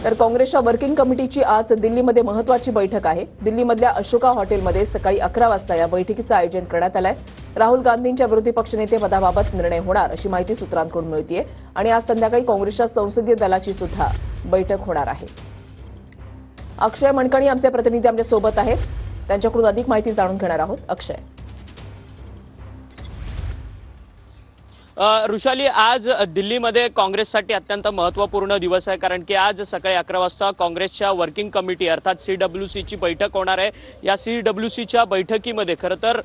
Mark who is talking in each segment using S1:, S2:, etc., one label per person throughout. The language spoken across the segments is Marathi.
S1: तर काँग्रेसच्या वर्किंग कमिटीची आज दिल्लीमध्ये महत्त्वाची बैठक आहे। दिल्लीमधल्या अशोका हॉटेलमध्ये सकाळी 11 वाजता या बैठकीचं आयोजन करण्यात आलंय। राहुल गांधींच्या विरोधी पक्षनेते पदाबाबत निर्णय होणार अशी माहिती सूत्रांकडून मिळतेय आणि आज संध्याकाळी काँग्रेसच्या संसदीय दलाची सुद्धा बैठक होणार आहे। अक्षय मणकणी आमचे प्रतिनिधी आमच्या सोबत आहेत, त्यांच्याकडून अधिक माहिती जाणून घेणार आहोत। अक्षय,
S2: ऋषाली, आज दिल्लीमध्ये काँग्रेससाठी अत्यंत महत्त्वपूर्ण दिवस आहे, कारण की आज सकाळी 11 वाजता काँग्रेसच्या वर्किंग कमिटी अर्थात CWCची बैठक होणार आहे। या CWCच्या बैठकीमध्ये खरं तर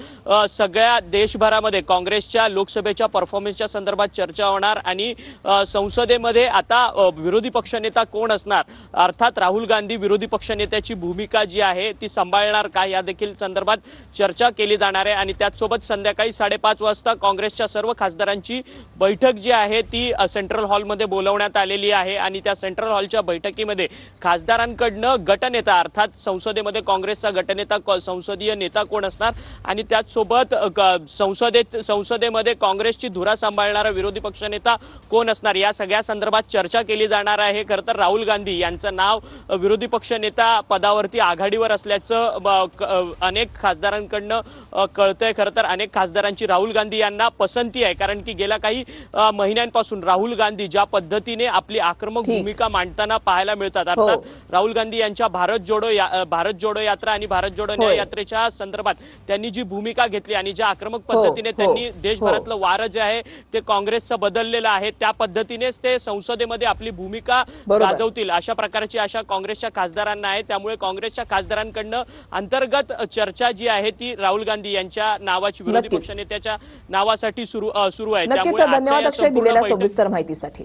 S2: सगळ्या देशभरामध्ये काँग्रेसच्या लोकसभेच्या परफॉर्मन्सच्या संदर्भात चर्चा होणार आणि संसदेमध्ये आता विरोधी पक्षनेता कोण असणार, अर्थात राहुल गांधी विरोधी पक्षनेत्याची भूमिका जी आहे ती सांभाळणार का, या देखील संदर्भात चर्चा केली जाणार आहे। आणि त्याचसोबत संध्याकाळी 5:30 वाजता काँग्रेसच्या सर्व खासदारांची बैठक जी आहे ती सेंट्रल हॉलमध्ये बोलवण्यात आलेली आहे आणि त्या सेंट्रल हॉलच्या बैठकीमध्ये खासदारांकडनं गटनेता अर्थात संसदेमध्ये काँग्रेसचा गटनेता संसदीय नेता कोण असणार आणि त्याचसोबत संसदेमध्ये काँग्रेसची धुरा सांभाळणारा विरोधी पक्षनेता कोण असणार, या सगळ्या संदर्भात चर्चा केली जाणार आहे। खरं तर राहुल गांधी यांचं नाव विरोधी पक्षनेता पदावरती आघाडीवर असल्याचं अनेक खासदारांकडनं कळतंय। खरं तर अनेक खासदारांची राहुल गांधी यांना पसंती आहे, कारण की गेल्या काही महिन्यांपासून राहुल गांधी ज्या पद्धतीने आपली आक्रमक भूमिका मांडताना पाहायला मिळतात। अर्थात राहुल गांधी यांच्या भारत जोडो यात्रा आणि भारत जोडो न्याय यात्रेच्या संदर्भात त्यांनी जी भूमिका घेतली आणि ज्या आक्रमक पद्धतीने त्यांनी देशभरातलं वारं जे आहे ते काँग्रेसचं बदललेलं आहे, त्या पद्धतीनेच ते संसदेमध्ये आपली भूमिका गाजवतील अशा प्रकारची आशा काँग्रेसच्या खासदारांना आहे। त्यामुळे काँग्रेसच्या खासदारांकडनं अंतर्गत चर्चा जी आहे ती राहुल गांधी यांच्या नावाची विरोधी पक्षनेत्याच्या नावासाठी सुरू आहे।
S1: नक्कीच, धन्यवाद अक्षय दिलेल्या सविस्तर माहितीसाठी।